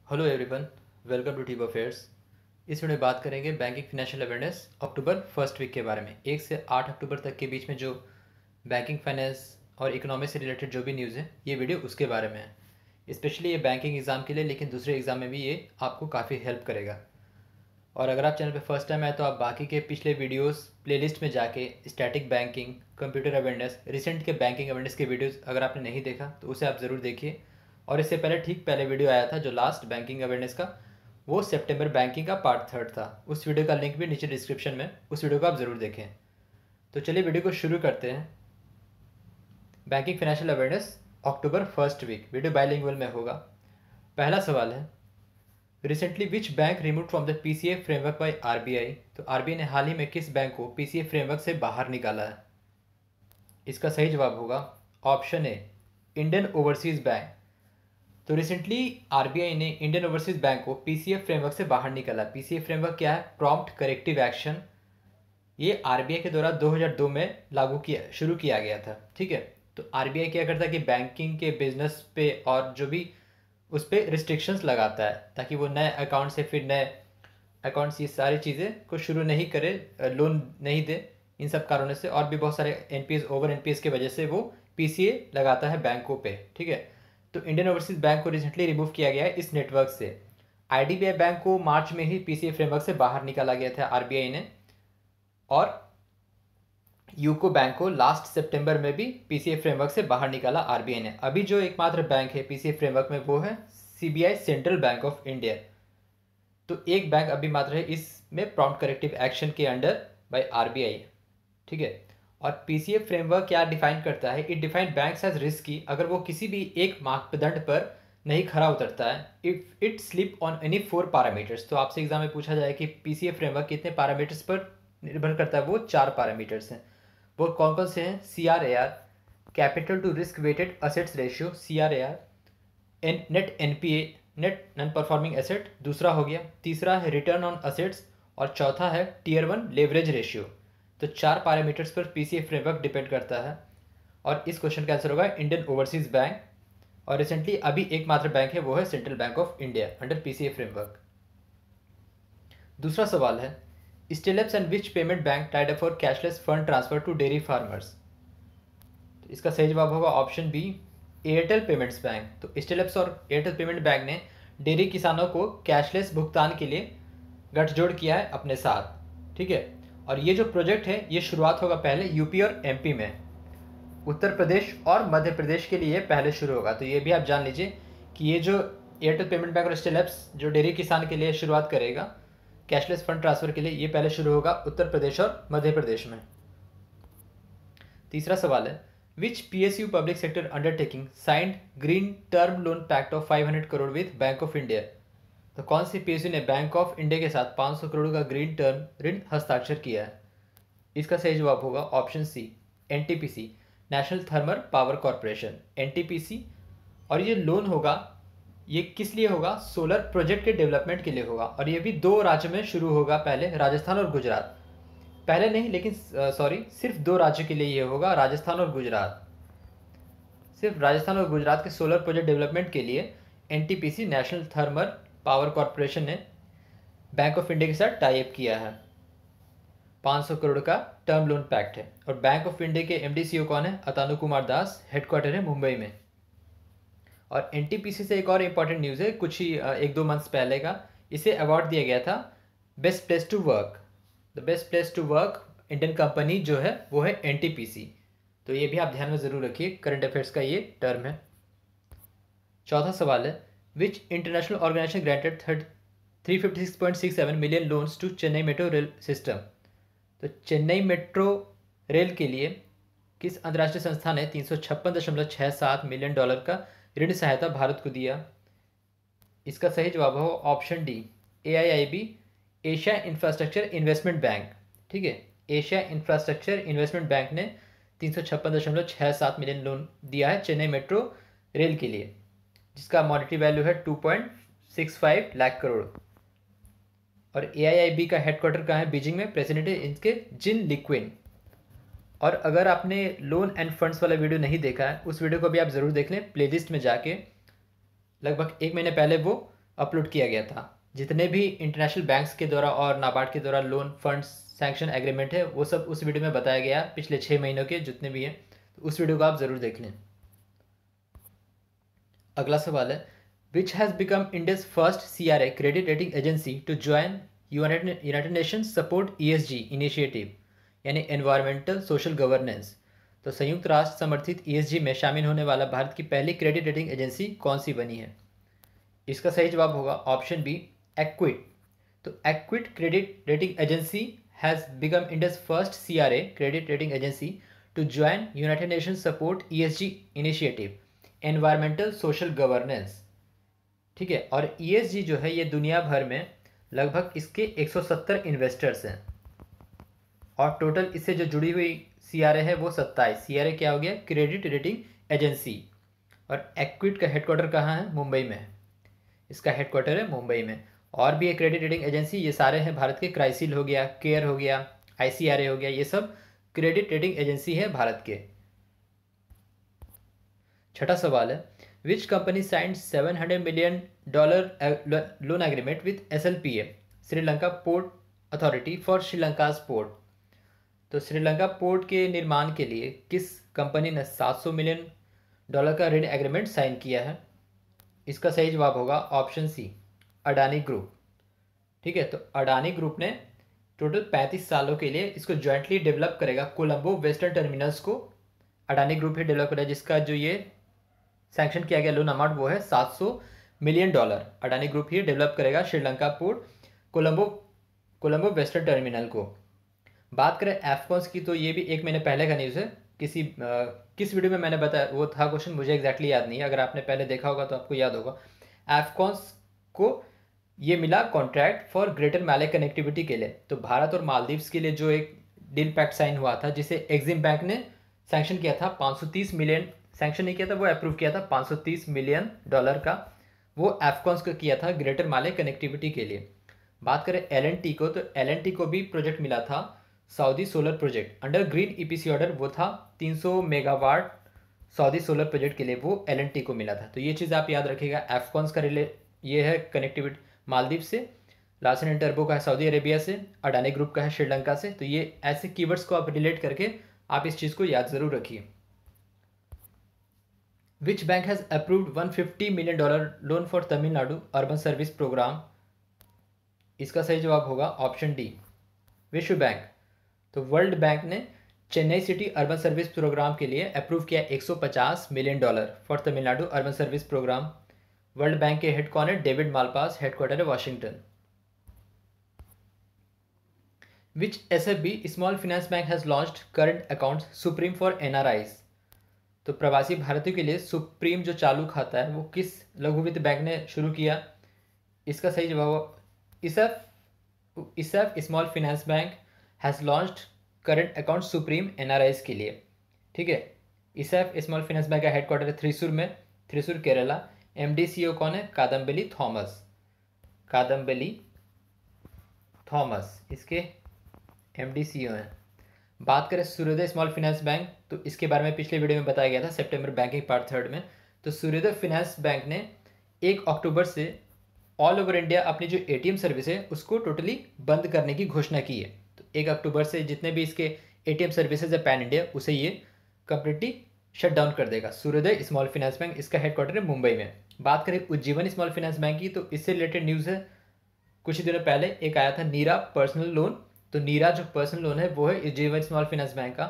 Hello everyone, welcome to टीब affairs. इस video में बात करेंगे banking financial awareness October first week के बारे में। 1 से 8 अक्टूबर तक के बीच में जो बैंकिंग फाइनेंस और इकोनॉमी से रिलेटेड जो भी न्यूज़ है, ये वीडियो उसके बारे में है। स्पेशली ये बैंकिंग एग्ज़ाम के लिए, लेकिन दूसरे एग्ज़ाम में भी ये आपको काफ़ी हेल्प करेगा। और अगर आप चैनल पे फर्स्ट टाइम आए तो आप बाकी के पिछले वीडियोस प्लेलिस्ट में जाके static banking, computer awareness, recent के बैंकिंग अवेयरनेस के वीडियोस अगर आपने नहीं देखा तो उसे आप ज़रूर देखिए। और इससे पहले ठीक पहले वीडियो आया था जो लास्ट बैंकिंग अवेयरनेस का, वो सितंबर बैंकिंग का पार्ट 3 था। उस वीडियो का लिंक भी नीचे डिस्क्रिप्शन में, उस वीडियो को आप ज़रूर देखें। तो चलिए वीडियो को शुरू करते हैं। Banking financial awareness October first week, video bilingual में होगा। पहला सवाल है, recently which bank remove from the PCA framework by RBI. तो आरबीआई ने हाल ही में किस बैंक को पीसीए फ्रेमवर्क से बाहर निकाला है? इसका सही जवाब होगा option A, Indian Overseas bank. तो रिसेंटली आरबीआई ने इंडियन ओवरसीज बैंक को पीसीए फ्रेमवर्क से बाहर निकाला। पीसीए फ्रेमवर्क क्या है? Prompt corrective action. ये आरबीआई के द्वारा 2002 में शुरू किया गया था। ठीक है, तो आरबीआई क्या करता है कि बैंकिंग के बिजनेस पे और जो भी उस पर रिस्ट्रिक्शंस लगाता है, ताकि वो नए अकाउंट से फिर नए अकाउंट्स, ये सारी चीज़ें को शुरू नहीं करे, लोन नहीं दे। इन सब कारणों से और भी बहुत सारे एनपीएस, ओवर एनपीएस की वजह से वो पीसीए लगाता है बैंकों पे। ठीक है, तो इंडियन ओवरसीज बैंक को रिसेंटली रिमूव किया गया है इस नेटवर्क से। आईडीबीआई बैंक को मार्च में ही पीसीए फ्रेमवर्क से बाहर निकाला गया था आरबीआई ने, और यूको बैंक को लास्ट सितंबर में भी पीसीए फ्रेमवर्क से बाहर निकाला आरबीआई ने। अभी जो एकमात्र बैंक है पीसीए फ्रेमवर्क में वो है CBI, central bank of India. तो एक बैंक अभी मात्र है इसमें प्रॉम्प्ट करेक्टिव एक्शन के अंडर बाय आरबीआई। ठीक है, और पीसीए फ्रेमवर्क क्या डिफाइन करता है? It define banks as risky अगर वो किसी भी एक मापदंड पर नहीं खरा उतरता है, if it slip on any 4 parameters. तो आपसे एग्जाम में पूछा जाए कि पीसीए फ्रेमवर्क कितने पैरामीटर्स पर निर्भर करता है, वो 4 पैरामीटर्स हैं। वो कौन कौन से हैं? CRAR, capital to risk weighted assets ratio, CRAR, net NPA, net non performing asset दूसरा हो गया, तीसरा है रिटर्न ऑन असेट्स, और चौथा है टीयर 1 लेवरेज रेशियो। तो 4 पैरामीटर्स पर पीसीए फ्रेमवर्क डिपेंड करता है। और इस क्वेश्चन का आंसर होगा इंडियन ओवरसीज बैंक। और रिसेंटली अभी एकमात्र बैंक है वो है Central bank of India under PCA framework. दूसरा सवाल है, Stellapps and which payment bank tied up for cashless fund transfer to dairy farmers. तो इसका सही जवाब होगा option B, Airtel Payments Bank. तो स्टेलेप्स और एयरटेल पेमेंट बैंक ने डेयरी किसानों को कैशलेस भुगतान के लिए गठजोड़ किया है अपने साथ। ठीक है, और ये जो प्रोजेक्ट है ये शुरुआत होगा पहले यूपी और एमपी में, उत्तर प्रदेश और मध्य प्रदेश के लिए पहले शुरू होगा। तो ये भी आप जान लीजिए कि ये जो एयरटेल पेमेंट बैंक और स्टेलेप्स जो डेयरी किसान के लिए शुरुआत करेगा कैशलेस फंड ट्रांसफर के लिए, ये पहले शुरू होगा उत्तर प्रदेश और मध्य प्रदेश में। तीसरा सवाल है, which PSU public sector undertaking signed green term loan pact of 500 crore with Bank of India. तो कौन सी पीएसयू ने बैंक ऑफ इंडिया के साथ 500 करोड़ का ग्रीन टर्म ऋण हस्ताक्षर किया है? इसका सही जवाब होगा option C, NTPC, national thermal power corporation, NTPC. और ये लोन होगा, ये किस लिए होगा? सोलर प्रोजेक्ट के डेवलपमेंट के लिए होगा। और ये भी 2 राज्य में शुरू होगा, पहले राजस्थान और गुजरात। पहले नहीं, लेकिन सॉरी, सिर्फ 2 राज्य के लिए ये होगा, राजस्थान और गुजरात। सिर्फ राजस्थान और गुजरात के सोलर प्रोजेक्ट डेवलपमेंट के लिए NTPC, national thermal power corporation ने बैंक ऑफ इंडिया के साथ टाई अप किया है। 500 करोड़ का टर्म लोन पैक्ट है। और बैंक ऑफ इंडिया के एमडी सीईओ कौन है? अतानु कुमार दास, हेडक्वार्टर है मुंबई में। और एनटीपीसी से एक और इम्पॉर्टेंट न्यूज़ है, कुछ ही 1-2 मंथ्स पहले का, इसे अवार्ड दिया गया था best place to work. The best place to work Indian company जो है वो है एनटीपीसी। तो ये भी आप ध्यान में ज़रूर रखिए, करंट अफेयर्स का ये टर्म है। चौथा सवाल है, which international organization granted 356.67 million loans to Chennai metro rail system. तो चेन्नई मेट्रो रेल के लिए किस अंतर्राष्ट्रीय संस्था ने 356.67 मिलियन डॉलर का ऋण सहायता भारत को दिया? इसका सही जवाब हो option D, AIIB, Asia infrastructure investment bank. ठीक है, एशिया इंफ्रास्ट्रक्चर इन्वेस्टमेंट बैंक ने 356.67 मिलियन लोन दिया है चेन्नई मेट्रो रेल के लिए, जिसका मॉनेटरी वैल्यू है 2.65 लाख करोड़। और AIIB का हेडक्वार्टर कहाँ है? बीजिंग में। प्रेसिडेंट है इनके जिन लिक्विन। और अगर आपने लोन एंड फंड्स वाला वीडियो नहीं देखा है, उस वीडियो को भी आप ज़रूर देख लें प्लेलिस्ट में जाके। लगभग 1 महीने पहले वो अपलोड किया गया था। जितने भी इंटरनेशनल बैंक्स के द्वारा और नाबार्ड के द्वारा लोन फंड्स सैंक्शन एग्रीमेंट है वो सब उस वीडियो में बताया गया पिछले 6 महीनों के जितने भी हैं, तो उस वीडियो को आप ज़रूर देख लें। अगला सवाल है, which has become India's first CRA credit rating agency to join United Nations support ESG initiative, यानी एनवायरमेंटल सोशल गवर्नेंस। तो संयुक्त राष्ट्र समर्थित ESG में शामिल होने वाला भारत की पहली क्रेडिट रेटिंग एजेंसी कौन सी बनी है? इसका सही जवाब होगा ऑप्शन बी, एक्विट। तो Acuite credit rating agency has become India's first CRA credit rating agency to join United Nations support ESG initiative environmental social governance. ठीक है, और ESG जो है ये दुनिया भर में लगभग इसके 170 इन्वेस्टर्स हैं और टोटल इससे जो जुड़ी हुई CRA है वो 27। CRA क्या हो गया? Credit rating agency. और एक्विट का हेडक्वार्टर कहाँ है? मुंबई में है। इसका हेडक्वार्टर है मुंबई में। और भी एक क्रेडिट रेटिंग एजेंसी, ये सारे हैं भारत के। क्राइसिल हो गया, केयर हो गया, ICRA हो गया, ये सब क्रेडिट रेटिंग एजेंसी है भारत के। छठा सवाल है, which company signed $700 million loan agreement with SLPA Sri Lanka port authority for Sri Lanka's port. तो श्रीलंका पोर्ट के निर्माण के लिए किस कंपनी ने $700 मिलियन का ऋण एग्रीमेंट साइन किया है? इसका सही जवाब होगा ऑप्शन सी, अडानी ग्रुप। ठीक है, तो अडानी ग्रुप ने टोटल 35 सालों के लिए इसको ज्वाइंटली डेवलप करेगा। कोलंबो वेस्टर्न टर्मिनल्स को अडानी ग्रुप ही डेवलप करेगा, जिसका जो ये सैंक्शन किया गया लोन अमाउंट वो है $700 मिलियन। अडानी ग्रुप ही डेवलप करेगा Sri Lanka port Colombo western terminal को। बात करें एफकॉन्स की, तो ये भी 1 महीने पहले का न्यूज़ है। किस वीडियो में मैंने बताया वो था क्वेश्चन, मुझे एग्जैक्टली याद नहीं है। अगर आपने पहले देखा होगा तो आपको याद होगा। एफकॉन्स को ये मिला कॉन्ट्रैक्ट फॉर ग्रेटर मैले कनेक्टिविटी के लिए। तो भारत और मालदीव्स के लिए जो एक डील पैक्ट साइन हुआ था, जिसे एक्सिम बैंक ने सैंक्शन किया था, 530 मिलियन सैंक्शन नहीं किया था, वो अप्रूव किया था $530 मिलियन का, वो एफकॉन्स को किया था ग्रेटर माले कनेक्टिविटी के लिए। बात करें LNT को, तो LNT को भी प्रोजेक्ट मिला था Saudi solar project under green EPC order. वो था 300 मेगावाट सऊदी सोलर प्रोजेक्ट के लिए, वो LNT को मिला था। तो ये चीज़ आप याद रखिएगा। एफकॉन्स का ये है कनेक्टिविटी मालदीव से, लार्सन एंड टर्बो का है सऊदी अरेबिया से, अडानी ग्रुप का है श्रीलंका से। तो ये ऐसे कीवर्ड्स को आप रिलेट करके आप इस चीज़ को याद ज़रूर रखिए। Which bank has approved $150 million loan for Tamil Nadu urban service program? इसका सही जवाब होगा ऑप्शन डी, विश्व बैंक। तो वर्ल्ड बैंक ने Chennai city urban service program के लिए अप्रूव किया $150 million for Tamil Nadu urban service program. World bank के हेड कौन है? डेविड मालपास, हेडक्वार्टर है Washington. Which SFB small finance bank has launched current account supreme for NRIs? तो प्रवासी भारतीयों के लिए सुप्रीम जो चालू खाता है वो किस लघु वित्त बैंक ने शुरू किया? इसका सही जवाब ISAF small finance bank has launched current account supreme NRIs के लिए। ठीक है, ISAF स्मॉल फाइनेंस बैंक का हेडक्वार्टर है थ्रिसुर में, थ्रिसुर केरला। MD CEO कौन है? कादम्बिली थॉमस इसके MD CEO हैं। बात करें सूर्योदय स्मॉल फाइनेंस बैंक, तो इसके बारे में पिछले वीडियो में बताया गया था सितंबर बैंकिंग पार्ट 3 में। तो सूर्योदय फाइनेंस बैंक ने 1 अक्टूबर से ऑल ओवर इंडिया अपनी जो ATM सर्विस है उसको टोटली बंद करने की घोषणा की है। तो 1 अक्टूबर से जितने भी इसके ATM सर्विसेज है पैन इंडिया, उसे ये कंप्लीटली शट डाउन कर देगा। सूर्योदय स्मॉल फाइनेंस बैंक, इसका हेडक्वार्टर है मुंबई में। बात करें उज्जीवन स्मॉल फाइनेंस बैंक की, तो इससे रिलेटेड न्यूज़ है। कुछ ही दिनों पहले एक आया था नीरा पर्सनल लोन। तो नीरा जो पर्सनल लोन है वो है उज्जीवन स्मॉल फाइनेंस बैंक का।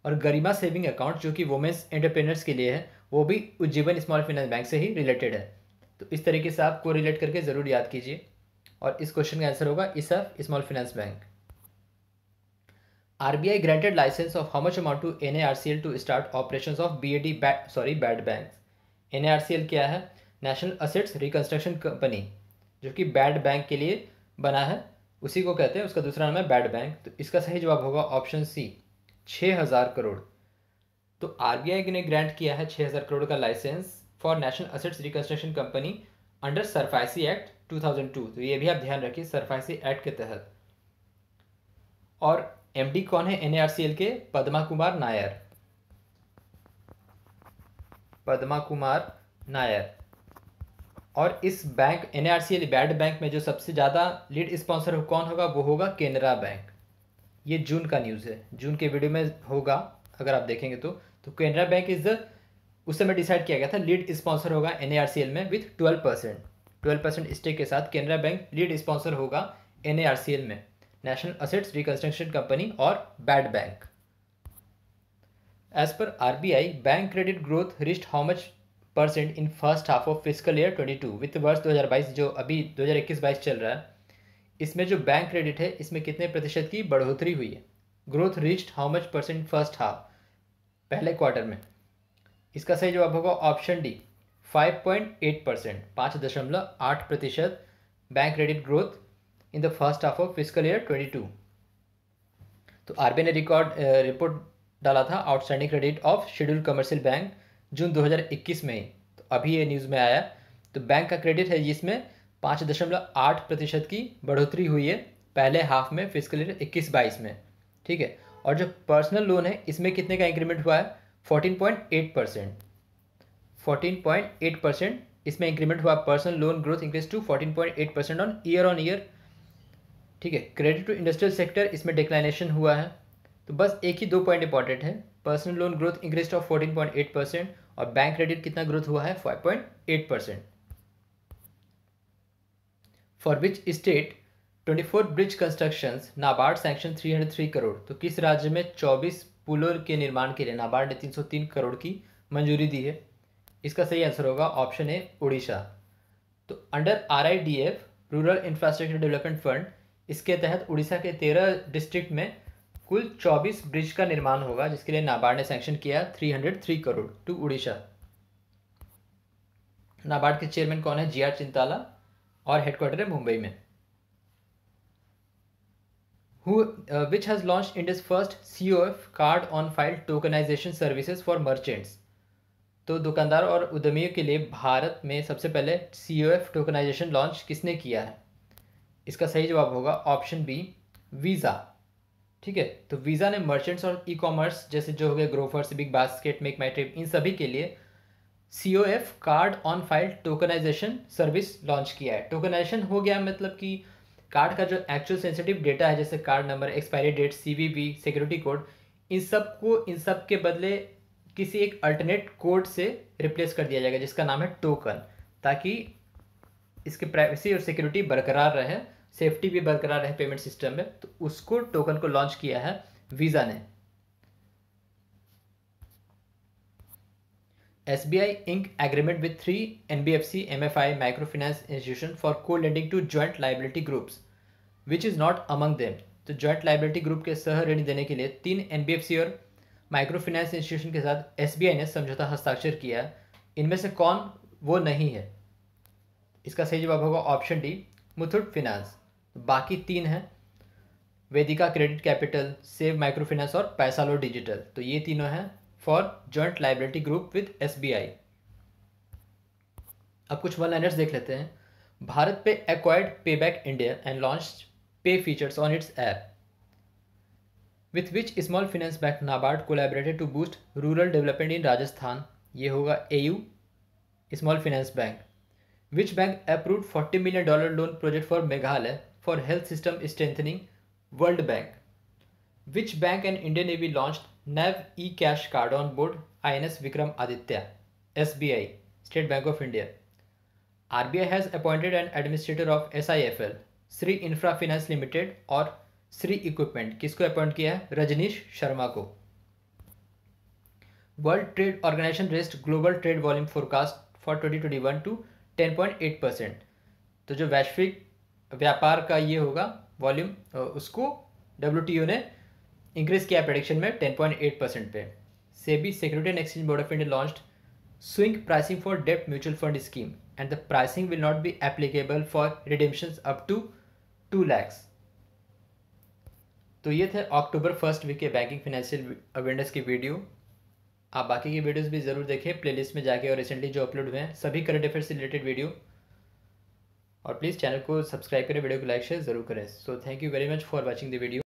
और गरिमा सेविंग अकाउंट जो कि वुमेन्स एंटरप्रेन्योर्स के लिए है, वो भी उज्जीवन स्मॉल फाइनेंस बैंक से ही रिलेटेड है। तो इस तरीके से आप को रिलेट करके ज़रूर याद कीजिए। और इस क्वेश्चन का आंसर होगा ISAF small finance bank. RBI granted licence of how much amount to NARCL to start operations of bad banks. NARCL क्या है? नेशनल असेट्स रिकंस्ट्रक्शन कंपनी, जो कि बैड बैंक के लिए बना है, उसी को कहते हैं। उसका दूसरा नाम है बैड बैंक। तो इसका सही जवाब होगा ऑप्शन सी, 6000 करोड़। तो RBI ने ग्रांट किया है 6000 करोड़ का licence for national assets reconstruction company under SARFAESI act 2002। तो ये भी आप ध्यान रखिए, सरफासी एक्ट के तहत। और MD कौन है NARCL के? पद्मा कुमार नायर। और इस बैंक NARCL बैड बैंक में जो सबसे ज़्यादा लीड स्पॉन्सर कौन होगा, वो होगा केनरा बैंक। ये जून का न्यूज़ है, जून के वीडियो में होगा अगर आप देखेंगे तो केनरा बैंक इज द, उस समय डिसाइड किया गया था लीड स्पॉन्सर होगा NARCL में विथ 12% स्टेक के साथ केनरा बैंक लीड स्पॉन्सर होगा NARCL में, नेशनल असेट्स रिकंस्ट्रक्शन कंपनी और bad bank. As per RBI, bank credit growth reached how much percent in first half of physical year 22, वित्त वर्ष 2022 जो अभी 2021-22 चल रहा है, इसमें जो बैंक क्रेडिट है इसमें कितने प्रतिशत की बढ़ोतरी हुई है। Growth reached how much percent first half, पहले क्वार्टर में। इसका सही जवाब होगा option D 5.8%, 5.8% bank credit growth in the first half of physical year 22। तो RBI ने रिपोर्ट डाला था outstanding credit of scheduled commercial bank June 2021 में ही, तो अभी ये न्यूज़ में आया। तो बैंक का क्रेडिट है जिसमें 5.8% की बढ़ोतरी हुई है पहले हाफ में फिजिकल ईयर 21-22 में, ठीक है। और जो पर्सनल लोन है इसमें कितने का इंक्रीमेंट हुआ है, 14.8%, 14.8% इसमें इंक्रीमेंट हुआ। Personal loan growth increase to 14.8% on year, ठीक है। क्रेडिट टू इंडस्ट्रियल सेक्टर इसमें डिक्लाइनेशन हुआ है। तो बस एक ही 2 पॉइंट इंपॉर्टेंट है, personal loan growth increase of 14.8% और बैंक क्रेडिट कितना ग्रोथ हुआ है 5.8%। For which state 24 bridge constructions NABARD sanction 303 crore, तो किस राज्य में 24 पुलों के निर्माण के लिए नाबार्ड ने 303 करोड़ की मंजूरी दी है। इसका सही आंसर होगा ऑप्शन ए उड़ीसा। तो under RIDF rural infrastructure development fund, इसके तहत उड़ीसा के 13 डिस्ट्रिक्ट में कुल 24 ब्रिज का निर्माण होगा जिसके लिए नाबार्ड ने सैंक्शन किया 303 करोड़ टू उड़ीसा। नाबार्ड के चेयरमैन कौन है, GR चिंताला, और हेडक्वार्टर है मुंबई में। Which has launched India's first COF card on file tokenization services for merchants, तो दुकानदार और उद्यमियों के लिए भारत में सबसे पहले COF टोकनाइजेशन लॉन्च किसने किया है। इसका सही जवाब होगा ऑप्शन बी वीज़ा, ठीक है। तो वीज़ा ने मर्चेंट्स और ई-कॉमर्स जैसे जो हो गए Grofers, BigBasket, MakeMyTrip, इन सभी के लिए COF card on file tokenization service launch किया है। टोकनाइजेशन हो गया मतलब कि कार्ड का जो एक्चुअल सेंसिटिव डेटा है जैसे card number, expiry date, CVV, security code, इन सब के बदले किसी एक अल्टरनेट कोड से रिप्लेस कर दिया जाएगा जिसका नाम है टोकन, ताकि इसके प्राइवेसी और सिक्योरिटी बरकरार रहे, सेफ्टी भी बरकरार रहे पेमेंट सिस्टम में। तो उसको टोकन को लॉन्च किया है वीज़ा ने। SBI Inc. agreement with 3 NBFC MFI microfinance institution for co-lending to joint liability groups, which is not among them. तो joint liability group के सह ऋण देने के लिए 3 NBFC और माइक्रो फाइनेंस इंस्टीट्यूशन के साथ SBI ने समझौता हस्ताक्षर किया। इनमें से कौन वो नहीं है। इसका सही जवाब होगा ऑप्शन डी मुथूट फिनांस। बाकी 3 हैं, Vedika credit capital, Save micro finance और पैसालो डिजिटल। तो ये तीनों हैं for joint liability group with SBI। अब कुछ वन लाइनर्स देख लेते हैं। BharatPe acquired PayBack India and launch pay features on its app, with which small finance bank NABARD collaborated to boost rural development in Rajasthan. ये होगा AU small finance bank. Which bank approved $40 million loan project for Meghalaya for health system strengthening, World Bank. Which bank and Indian Navy launched NAV e-cash card on board INS Vikram Aditya, SBI, State Bank of India. RBI has appointed an administrator of SIFL, Sri Infra Finance Limited और Sri Equipment। किसको appoint किया है, रजनीश शर्मा को। World trade organization raised global trade volume forecast for 2021 to 10.8%। तो जो वैश्विक व्यापार का ये होगा वॉल्यूम, उसको WTO ने इंक्रीज किया प्रेडिक्शन में 10.8% पे। SEBI security and exchange board of India launched swing pricing for डेप्ट mutual fund scheme and the pricing will not be applicable for redemptions up to 2 lakhs। तो ये थे अक्टूबर फर्स्ट वीक के banking financial awareness की video. आप बाकी की videos भी ज़रूर देखें प्लेलिस्ट में जाके, और रिसेंटली जो अपलोड हुए हैं सभी करंट अफेयर्स से रिलेटेड वीडियो। और प्लीज़ चैनल को सब्सक्राइब करें, वीडियो को लाइक शेयर ज़रूर करें। So thank you very much for watching the video.